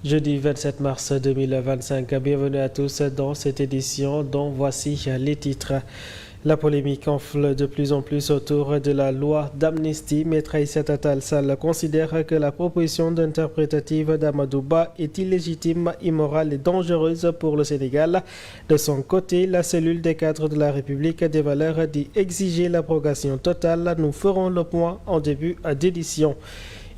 Jeudi 27 mars 2025, bienvenue à tous dans cette édition dont voici les titres. La polémique enfle de plus en plus autour de la loi d'amnistie. Maître Aïssata Tall Sall considère que la proposition d'interprétative d'Amadou Ba est illégitime, immorale et dangereuse pour le Sénégal. De son côté, la cellule des cadres de la République des valeurs dit exiger l'abrogation totale. Nous ferons le point en début d'édition.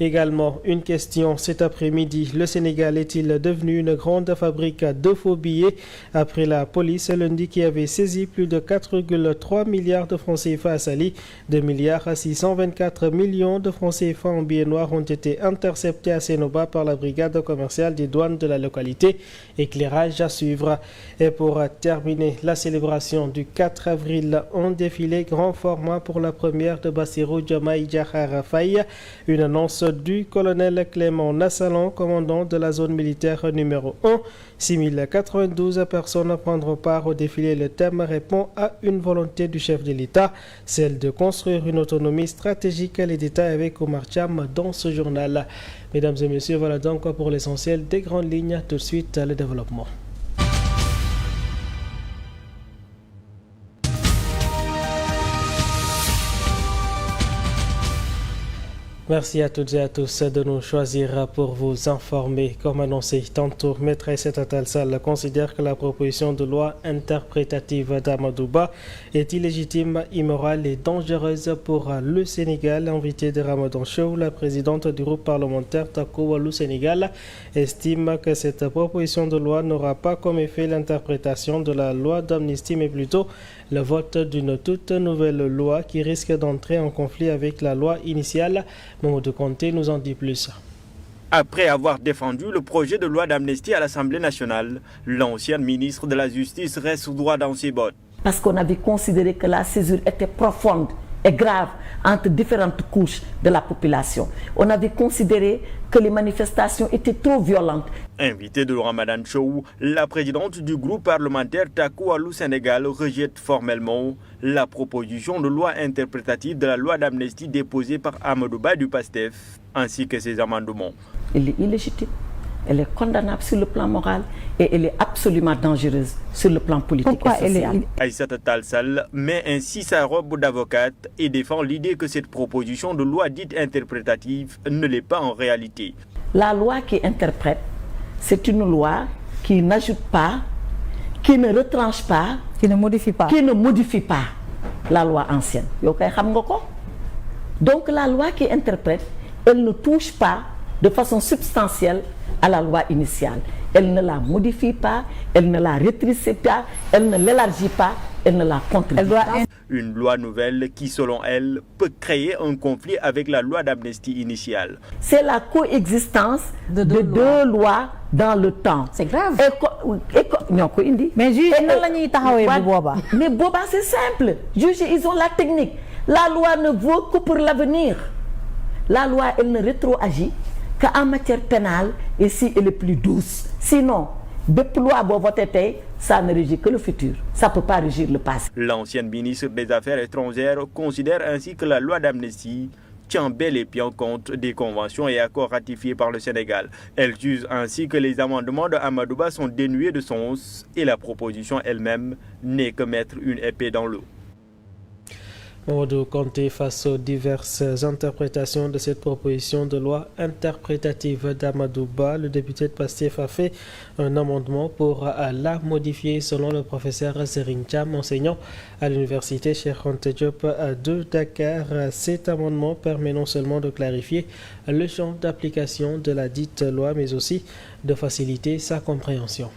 Également, une question cet après-midi. Le Sénégal est-il devenu une grande fabrique de faux billets après la police lundi qui avait saisi plus de 4,3 milliards de francs CFA à Saly? 2 milliards à 624 millions de francs CFA en billets noirs ont été interceptés à Sénoba par la brigade commerciale des douanes de la localité. Éclairage à suivre. Et pour terminer, la célébration du 4 avril, un défilé grand format pour la première de Bassirou Diomaye Diakhar Faye. Une annonce du colonel Clément Nassalan, commandant de la zone militaire numéro 1. 6092 personnes prendront part au défilé. Le thème répond à une volonté du chef de l'État, celle de construire une autonomie stratégique. Les détails avec Omar Cham dans ce journal. Mesdames et messieurs, voilà donc pour l'essentiel des grandes lignes. Tout de suite, le développement. Merci à toutes et à tous de nous choisir pour vous informer. Comme annoncé tantôt, Maître Aïssata Tall Sall considère que la proposition de loi interprétative d'Amadou Ba est illégitime, immorale et dangereuse pour le Sénégal. Invitée de Ramadan Show, la présidente du groupe parlementaire Taku Wallu Sénégal estime que cette proposition de loi n'aura pas comme effet l'interprétation de la loi d'amnistie, mais plutôt le vote d'une toute nouvelle loi qui risque d'entrer en conflit avec la loi initiale. Mamadou Conté nous en dit plus. Après avoir défendu le projet de loi d'amnistie à l'Assemblée nationale, l'ancienne ministre de la Justice reste droit dans ses bottes. Parce qu'on avait considéré que la césure était profonde et grave entre différentes couches de la population. On avait considéré que les manifestations étaient trop violentes. Invitée de Ramadan Show, la présidente du groupe parlementaire Taku Wallu Sénégal rejette formellement la proposition de loi interprétative de la loi d'amnistie déposée par Amadou Ba du PASTEF, ainsi que ses amendements. Elle est illégitime, elle est condamnable sur le plan moral et elle est absolument dangereuse sur le plan politique et social. Aïssata Tall Sall met ainsi sa robe d'avocate et défend l'idée que cette proposition de loi dite interprétative ne l'est pas en réalité. La loi qui interprète, c'est une loi qui n'ajoute pas, qui ne retranche pas, qui ne modifie pas la loi ancienne. Donc la loi qui interprète, elle ne touche pas de façon substantielle à la loi initiale. Elle ne la modifie pas, elle ne la rétrécit pas, elle ne l'élargit pas, elle ne la contredit pas. Une loi nouvelle qui, selon elle, peut créer un conflit avec la loi d'amnistie initiale. C'est la coexistence de deux lois dans le temps. C'est grave. Mais juge, mais boba, c'est simple. Juge, ils ont la technique. La loi ne vaut que pour l'avenir. La loi, elle ne rétroagit qu'en matière pénale et si elle est plus douce. Sinon, depuis loi ça ne régit que le futur. Ça ne peut pas régir le passé. L'ancienne ministre des Affaires étrangères considère ainsi que la loi d'amnistie tient bel et bien compte des conventions et accords ratifiés par le Sénégal. Elle juge ainsi que les amendements de Amadou Ba sont dénués de sens et la proposition elle-même n'est que mettre une épée dans l'eau. Mamadou Conté, face aux diverses interprétations de cette proposition de loi interprétative d'Amadou Ba, le député de PASTEF a fait un amendement pour la modifier selon le professeur Serigne Thiam, enseignant à l'université Cheikh Anta Diop de Dakar. Cet amendement permet non seulement de clarifier le champ d'application de la dite loi, mais aussi de faciliter sa compréhension.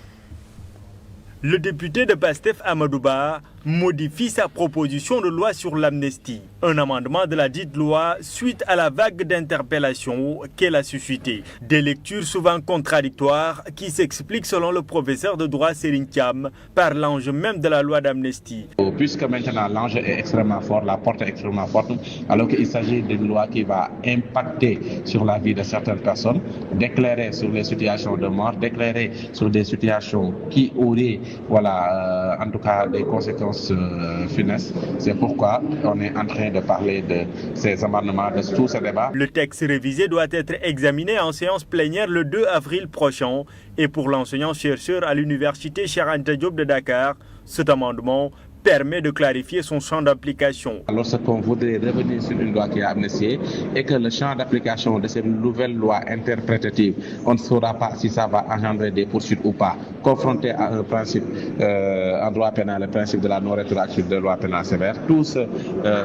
Le député de PASTEF Amadou Ba modifie sa proposition de loi sur l'amnistie. Un amendement de la dite loi suite à la vague d'interpellations qu'elle a suscité. Des lectures souvent contradictoires qui s'expliquent selon le professeur de droit Serigne Thiam par l'enjeu même de la loi d'amnistie. Puisque maintenant l'enjeu est extrêmement fort, la porte est extrêmement forte, alors qu'il s'agit d'une loi qui va impacter sur la vie de certaines personnes, d'éclairer sur les situations de mort, d'éclairer sur des situations qui auraient en tout cas des conséquences conséquences funestes. C'est pourquoi on est en train de parler de ces amendements, de tout ce débat. Le texte révisé doit être examiné en séance plénière le 2 avril prochain. Et pour l'enseignant-chercheur à l'université Cheikh Anta Diop de Dakar, cet amendement permet de clarifier son champ d'application. Lorsqu'on voudrait revenir sur une loi qui est amnistiée et que le champ d'application de cette nouvelle loi interprétative, on ne saura pas si ça va engendrer des poursuites ou pas, confronté à un principe en droit pénal, le principe de la non-rétroactivité de loi pénale sévère.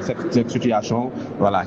Cette situation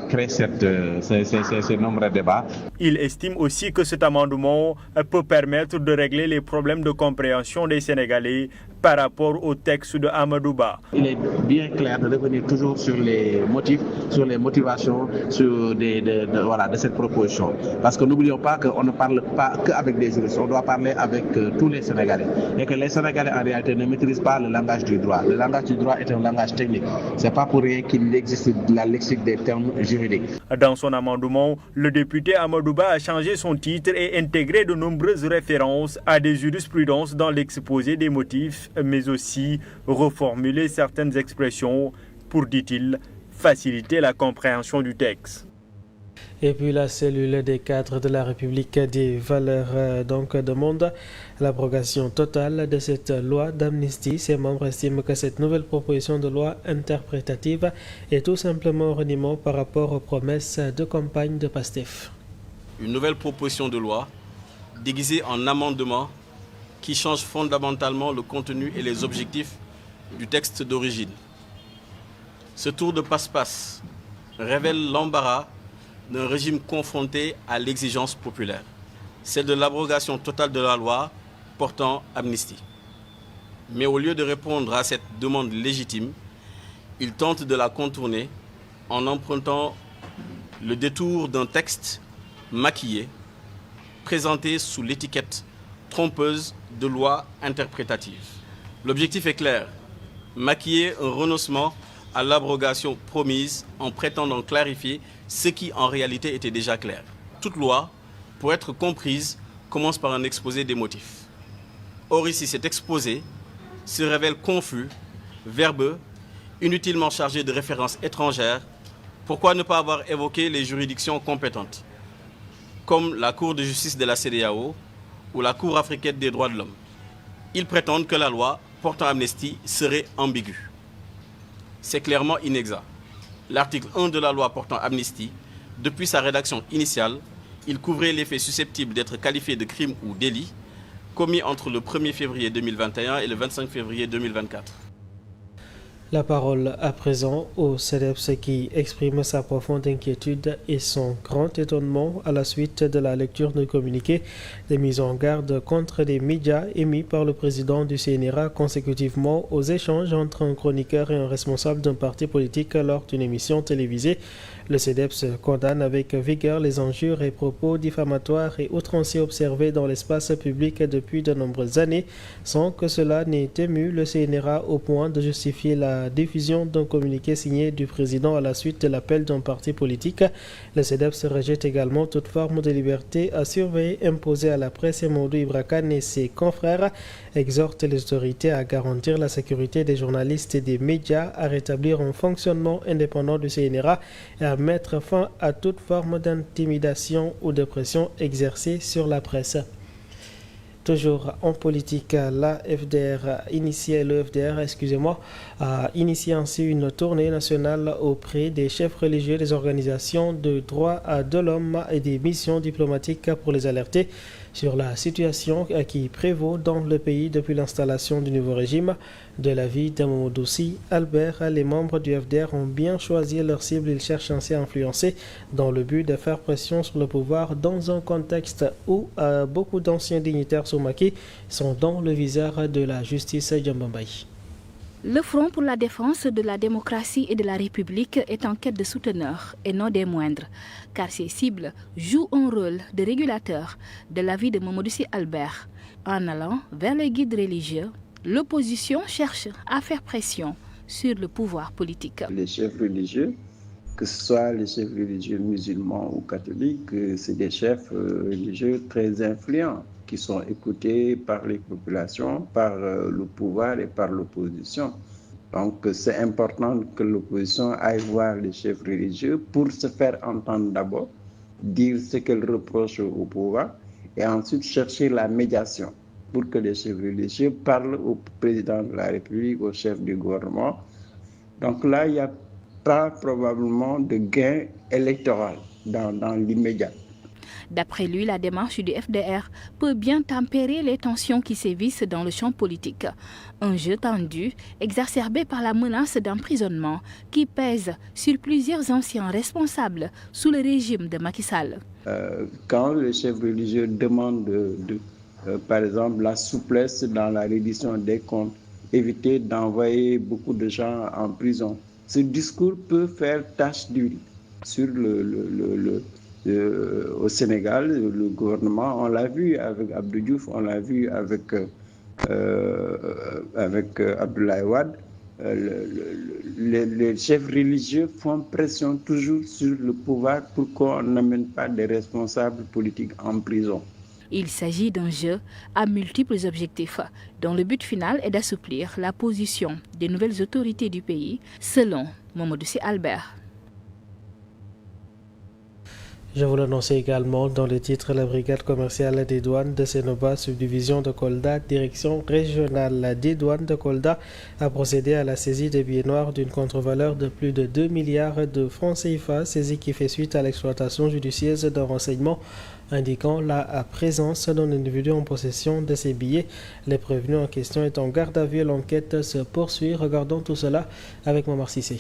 crée ces nombreux débats. Il estime aussi que cet amendement peut permettre de régler les problèmes de compréhension des Sénégalais par rapport au texte de Amadou Ba. Il est bien clair de revenir toujours sur les motifs, sur les motivations de cette proposition. Parce que n'oublions pas qu'on ne parle pas qu'avec des juristes, on doit parler avec tous les Sénégalais. Et que les Sénégalais en réalité ne maîtrisent pas le langage du droit. Le langage du droit est un langage technique. Ce n'est pas pour rien qu'il existe la lexique des termes juridiques. Dans son amendement, le député Amadou Ba a changé son titre et intégré de nombreuses références à des jurisprudences dans l'exposé des motifs, mais aussi reformuler certaines expressions pour, dit-il, faciliter la compréhension du texte. Et puis la cellule des cadres de la République des valeurs demande l'abrogation totale de cette loi d'amnistie. Ses membres estiment que cette nouvelle proposition de loi interprétative est tout simplement un reniement par rapport aux promesses de campagne de PASTEF. Une nouvelle proposition de loi déguisée en amendement qui change fondamentalement le contenu et les objectifs du texte d'origine. Ce tour de passe-passe révèle l'embarras d'un régime confronté à l'exigence populaire, celle de l'abrogation totale de la loi portant amnistie. Mais au lieu de répondre à cette demande légitime, il tente de la contourner en empruntant le détour d'un texte maquillé, présenté sous l'étiquette trompeuse de loi interprétative. L'objectif est clair, maquiller un renoncement à l'abrogation promise en prétendant clarifier ce qui en réalité était déjà clair. Toute loi, pour être comprise, commence par un exposé des motifs. Or ici, cet exposé se révèle confus, verbeux, inutilement chargé de références étrangères. Pourquoi ne pas avoir évoqué les juridictions compétentes, comme la Cour de justice de la CEDEAO ou la Cour africaine des droits de l'homme? Ils prétendent que la loi portant amnistie serait ambiguë. C'est clairement inexact. L'article 1 de la loi portant amnistie, depuis sa rédaction initiale, il couvrait les faits susceptibles d'être qualifiés de crimes ou délits commis entre le 1er février 2021 et le 25 février 2024. La parole à présent au CEDEPS qui exprime sa profonde inquiétude et son grand étonnement à la suite de la lecture de communiqué des mises en garde contre les médias émis par le président du CNRA consécutivement aux échanges entre un chroniqueur et un responsable d'un parti politique lors d'une émission télévisée. Le CEDEPS condamne avec vigueur les injures et propos diffamatoires et outranciers observés dans l'espace public depuis de nombreuses années, sans que cela n'ait ému le CNRA au point de justifier la diffusion d'un communiqué signé du président à la suite de l'appel d'un parti politique. Le CEDEPS rejette également toute forme de liberté à surveiller imposée à la presse et Mamadou Ibra Kane et ses confrères exhorte les autorités à garantir la sécurité des journalistes et des médias, à rétablir un fonctionnement indépendant du CNRA et à mettre fin à toute forme d'intimidation ou de pression exercée sur la presse. Toujours en politique, le FDR a initié ainsi une tournée nationale auprès des chefs religieux, des organisations de droits de l'homme et des missions diplomatiques pour les alerter sur la situation qui prévaut dans le pays depuis l'installation du nouveau régime. De l'avis de Mamadou Sy Albert, les membres du FDR ont bien choisi leur cible. Ils cherchent ainsi à influencer dans le but de faire pression sur le pouvoir dans un contexte où beaucoup d'anciens dignitaires soumaki sont dans le viseur de la justice Djambambaye. Le Front pour la défense de la démocratie et de la République est en quête de souteneurs et non des moindres, car ses cibles jouent un rôle de régulateur de la vie de Mamadou Sy Albert. En allant vers les guides religieux, l'opposition cherche à faire pression sur le pouvoir politique. Les chefs religieux, que ce soit les chefs religieux musulmans ou catholiques, c'est des chefs religieux très influents, qui sont écoutés par les populations, par le pouvoir et par l'opposition. Donc c'est important que l'opposition aille voir les chefs religieux pour se faire entendre d'abord, dire ce qu'elle reproche au pouvoir et ensuite chercher la médiation pour que les chefs religieux parlent au président de la République, au chef du gouvernement. Donc là, il n'y a pas probablement de gain électoral dans l'immédiat. D'après lui, la démarche du FDR peut bien tempérer les tensions qui sévissent dans le champ politique. Un jeu tendu, exacerbé par la menace d'emprisonnement qui pèse sur plusieurs anciens responsables sous le régime de Macky Sall. Quand les chefs religieux demandent, par exemple, la souplesse dans la reddition des comptes, éviter d'envoyer beaucoup de gens en prison, ce discours peut faire tache d'huile sur au Sénégal, le gouvernement, on l'a vu avec Abdou Diouf, on l'a vu avec Abdoulaye Wade. Les chefs religieux font pression toujours sur le pouvoir pour qu'on n'amène pas des responsables politiques en prison. Il s'agit d'un jeu à multiples objectifs, dont le but final est d'assouplir la position des nouvelles autorités du pays, selon Mamadou Sy Albert. Je vous l'annonçais également dans le titre, la brigade commerciale des douanes de Sénoba, subdivision de Kolda, direction régionale des douanes de Kolda, a procédé à la saisie des billets noirs d'une contre-valeur de plus de 2 milliards de francs CFA, saisie qui fait suite à l'exploitation judicieuse d'un renseignement indiquant la présence d'un individu en possession de ces billets. Les prévenus en question est en garde à vue. L'enquête se poursuit. Regardons tout cela avec Momar Cissé.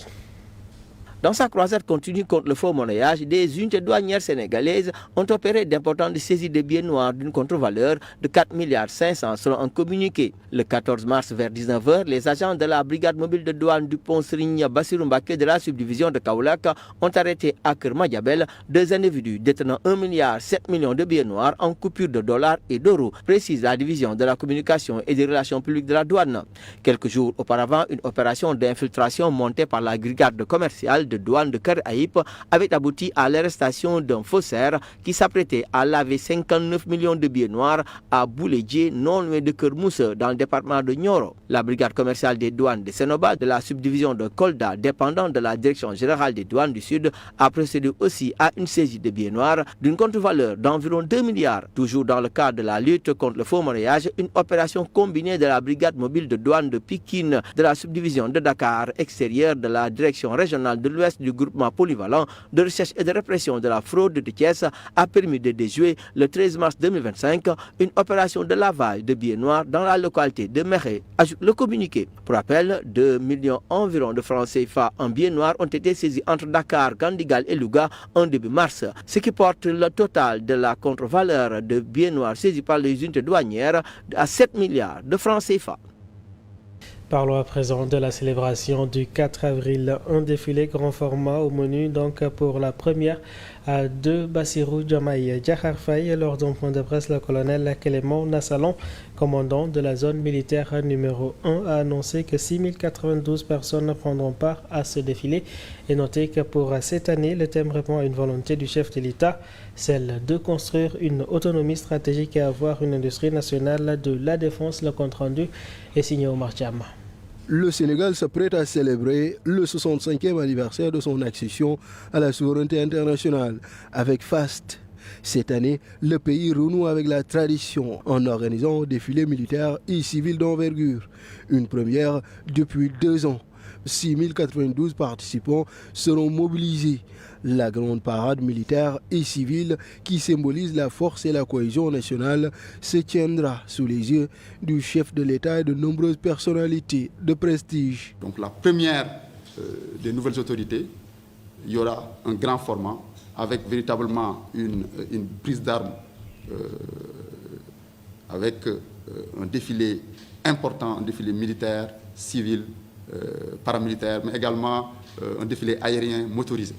Dans sa croisade continue contre le faux monnayage, des unités douanières sénégalaises ont opéré d'importantes saisies de billets noirs d'une contre-valeur de 4,5 milliards selon un communiqué. Le 14 mars vers 19h, les agents de la brigade mobile de douane du pont Serigne Bassirou Mbacké de la subdivision de Kaolack ont arrêté à Keur Madiabel 2 individus détenant 1,7 milliard de billets noirs en coupures de dollars et d'euros, précise la division de la communication et des relations publiques de la douane. Quelques jours auparavant, une opération d'infiltration montée par la brigade commerciale de douane de Karaïp avait abouti à l'arrestation d'un faussaire qui s'apprêtait à laver 59 millions de billets noirs à Bouledjé, non loin de Kermousse, dans le département de Nioro. La brigade commerciale des douanes de Sénoba, de la subdivision de Kolda, dépendant de la direction générale des douanes du Sud, a procédé aussi à une saisie de billets noirs d'une contre-valeur d'environ 2 milliards. Toujours dans le cadre de la lutte contre le faux monnayage, une opération combinée de la brigade mobile de douane de Pikine, de la subdivision de Dakar, extérieure de la direction régionale de l'Ouest du groupement polyvalent de recherche et de répression de la fraude de Thiès a permis de déjouer le 13 mars 2025 une opération de lavage de billets noirs dans la localité de Méré, ajoute le communiqué. Pour rappel, 2 millions environ de francs CFA en billets noirs ont été saisis entre Dakar, Gandigal et Louga en début mars, ce qui porte le total de la contre-valeur de billets noirs saisis par les unités douanières à 7 milliards de francs CFA. Parlons à présent de la célébration du 4 avril, un défilé grand format au menu donc pour la première de Bassirou Diomaye Diakhar Faye. Lors d'un point de presse, le colonel Clément Nassalon, commandant de la zone militaire numéro 1, a annoncé que 6092 personnes prendront part à ce défilé et noté que pour cette année, le thème répond à une volonté du chef de l'État, celle de construire une autonomie stratégique et avoir une industrie nationale de la défense. Le compte-rendu est signé Omar Cham. Le Sénégal s'apprête à célébrer le 65e anniversaire de son accession à la souveraineté internationale avec FAST. Cette année, le pays renoue avec la tradition en organisant un défilé militaire et civil d'envergure, une première depuis 2 ans. 6092 participants seront mobilisés. La grande parade militaire et civile qui symbolise la force et la cohésion nationale se tiendra sous les yeux du chef de l'État et de nombreuses personnalités de prestige. Donc la première des nouvelles autorités, il y aura un grand format avec véritablement une prise d'armes avec un défilé important, un défilé militaire, civil, paramilitaire, mais également un défilé aérien motorisé.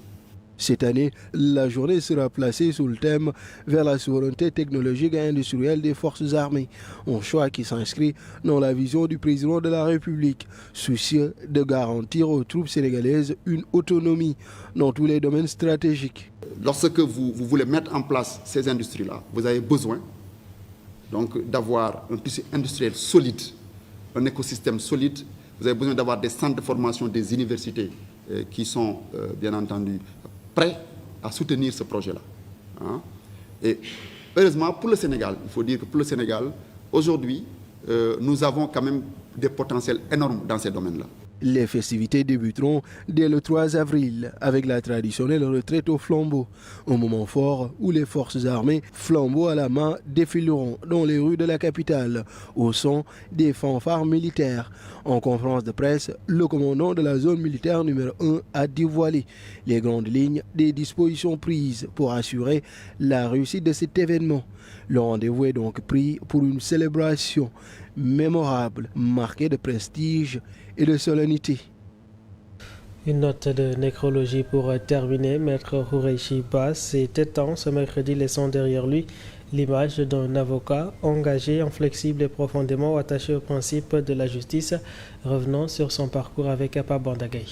Cette année, la journée sera placée sous le thème « Vers la souveraineté technologique et industrielle des forces armées », un choix qui s'inscrit dans la vision du président de la République, soucieux de garantir aux troupes sénégalaises une autonomie dans tous les domaines stratégiques. Lorsque vous voulez mettre en place ces industries-là, vous avez besoin donc d'avoir un tissu industriel solide, un écosystème solide, vous avez besoin d'avoir des centres de formation des universités qui sont, bien entendu, prêts à soutenir ce projet-là. Hein? Et heureusement, pour le Sénégal, il faut dire que pour le Sénégal, aujourd'hui, nous avons quand même des potentiels énormes dans ces domaines-là. Les festivités débuteront dès le 3 avril avec la traditionnelle retraite au flambeau, un moment fort où les forces armées, flambeau à la main, défileront dans les rues de la capitale au son des fanfares militaires. En conférence de presse, le commandant de la zone militaire numéro 1 a dévoilé les grandes lignes des dispositions prises pour assurer la réussite de cet événement. Le rendez-vous est donc pris pour une célébration mémorable, marquée de prestige et de solennité. Une note de nécrologie pour terminer. Maître Khoureyssi Ba s'est éteint ce mercredi, laissant derrière lui l'image d'un avocat engagé, inflexible et profondément attaché aux principes de la justice, revenant sur son parcours avec Apa Bandagay.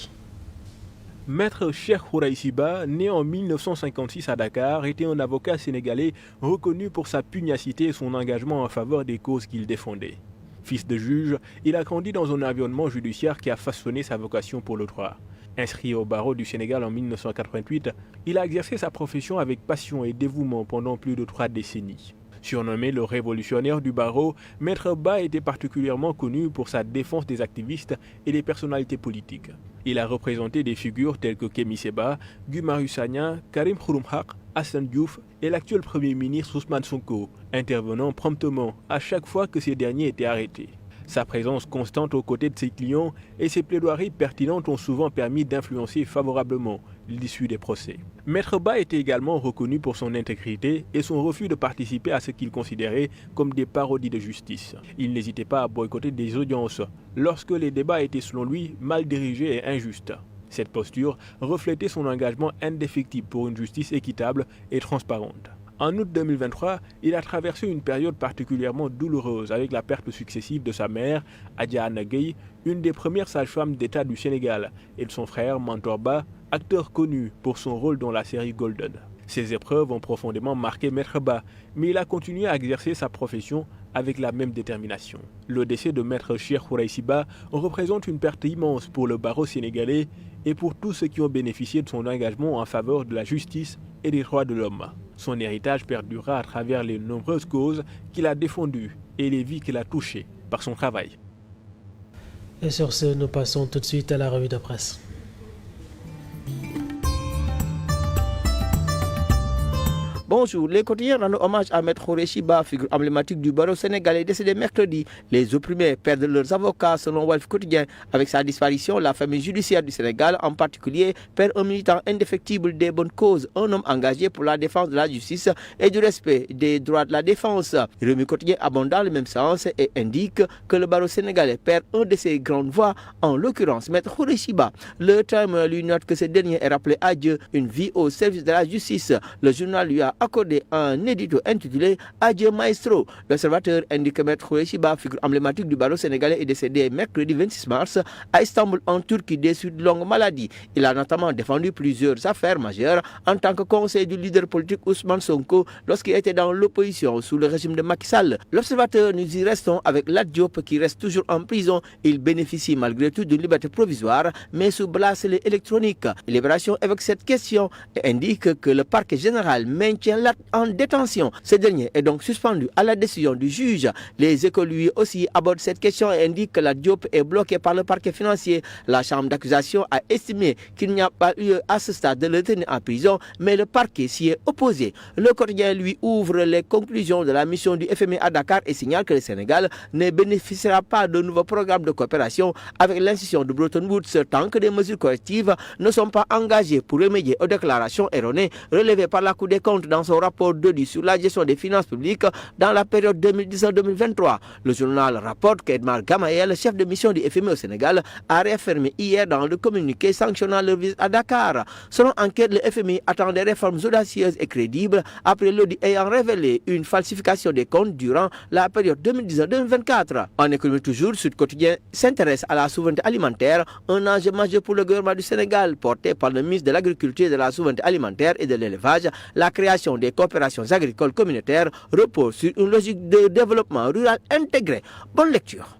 Maître Cheikh Khoureyssi Ba, né en 1956 à Dakar, était un avocat sénégalais reconnu pour sa pugnacité et son engagement en faveur des causes qu'il défendait. Fils de juge, il a grandi dans un environnement judiciaire qui a façonné sa vocation pour le droit. Inscrit au barreau du Sénégal en 1988, il a exercé sa profession avec passion et dévouement pendant plus de 3 décennies. Surnommé le révolutionnaire du barreau, Maître Ba était particulièrement connu pour sa défense des activistes et des personnalités politiques. Il a représenté des figures telles que Kémi Séba, Guy Marius Sagna, Karim Xurum Xaq, Assane Diouf et l'actuel Premier ministre Ousmane Sonko, intervenant promptement à chaque fois que ces derniers étaient arrêtés. Sa présence constante aux côtés de ses clients et ses plaidoiries pertinentes ont souvent permis d'influencer favorablement l'issue des procès. Maître Ba était également reconnu pour son intégrité et son refus de participer à ce qu'il considérait comme des parodies de justice. Il n'hésitait pas à boycotter des audiences lorsque les débats étaient selon lui mal dirigés et injustes. Cette posture reflétait son engagement indéfectible pour une justice équitable et transparente. En août 2023, il a traversé une période particulièrement douloureuse avec la perte successive de sa mère, Adja Anna Gueye, une des premières sages-femmes d'État du Sénégal, et de son frère Mantor Ba, acteur connu pour son rôle dans la série Golden. Ces épreuves ont profondément marqué Maître Ba, mais il a continué à exercer sa profession avec la même détermination. Le décès de Maître Cheikh Khoureyssi Ba représente une perte immense pour le barreau sénégalais et pour tous ceux qui ont bénéficié de son engagement en faveur de la justice et des droits de l'homme. Son héritage perdurera à travers les nombreuses causes qu'il a défendues et les vies qu'il a touchées par son travail. Et sur ce, nous passons tout de suite à la revue de presse. Bonjour, les quotidiens rendent hommage à Maître Khoureyssi Ba, figure emblématique du barreau sénégalais décédé mercredi. Les opprimés perdent leurs avocats selon Walf Quotidien. Avec sa disparition, la famille judiciaire du Sénégal en particulier perd un militant indéfectible des bonnes causes, un homme engagé pour la défense de la justice et du respect des droits de la défense. Rémi Quotidien abonde dans le même sens et indique que le barreau sénégalais perd un de ses grandes voix, en l'occurrence Maître Khoureyssi Ba. Le Time lui note que ce dernier est rappelé à Dieu, une vie au service de la justice. Le journal lui a accordé un édito intitulé Adieu Maestro. L'Observateur indique que Maître Khoureyssi Ba, figure emblématique du barreau sénégalais, est décédé mercredi 26 mars à Istanbul en Turquie des suites de longues maladies. Il a notamment défendu plusieurs affaires majeures en tant que conseiller du leader politique Ousmane Sonko lorsqu'il était dans l'opposition sous le régime de Macky Sall. L'Observateur, nous y restons avec Lat Diop qui reste toujours en prison. Il bénéficie malgré tout d'une liberté provisoire mais sous bracelet électronique. Libération évoque cette question et indique que le parquet général maintient Lat en détention. Ce dernier est donc suspendu à la décision du juge. Les Échos lui aussi abordent cette question et indiquent que Lat Diop est bloqué par le parquet financier. La chambre d'accusation a estimé qu'il n'y a pas lieu à ce stade de le tenir en prison, mais le parquet s'y est opposé. Le quotidien lui ouvre les conclusions de la mission du FMI à Dakar et signale que le Sénégal ne bénéficiera pas de nouveaux programmes de coopération avec l'institution de Bretton Woods tant que des mesures correctives ne sont pas engagées pour remédier aux déclarations erronées relevées par la Cour des comptes dans son rapport d'audit sur la gestion des finances publiques dans la période 2019-2023. Le journal rapporte qu'Edmar Gamaël, chef de mission du FMI au Sénégal, a réaffirmé hier dans le communiqué sanctionnant leur visite à Dakar. Selon enquête, le FMI attend des réformes audacieuses et crédibles après l'audit ayant révélé une falsification des comptes durant la période 2019-2024. En économie toujours, Sud Quotidien s'intéresse à la souveraineté alimentaire, un enjeu majeur pour le gouvernement du Sénégal, porté par le ministre de l'Agriculture, de la Souveraineté alimentaire et de l'Élevage. La création des coopérations agricoles communautaires repose sur une logique de développement rural intégré. Bonne lecture.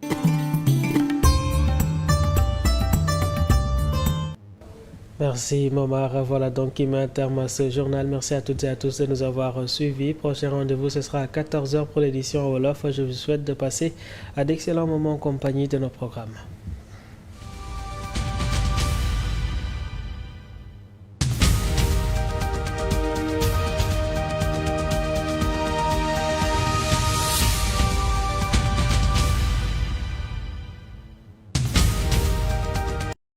Merci Momar. Voilà donc qui met un terme à ce journal. Merci à toutes et à tous de nous avoir suivis. Prochain rendez-vous, ce sera à 14h pour l'édition Wolof. Je vous souhaite de passer à d'excellents moments en compagnie de nos programmes.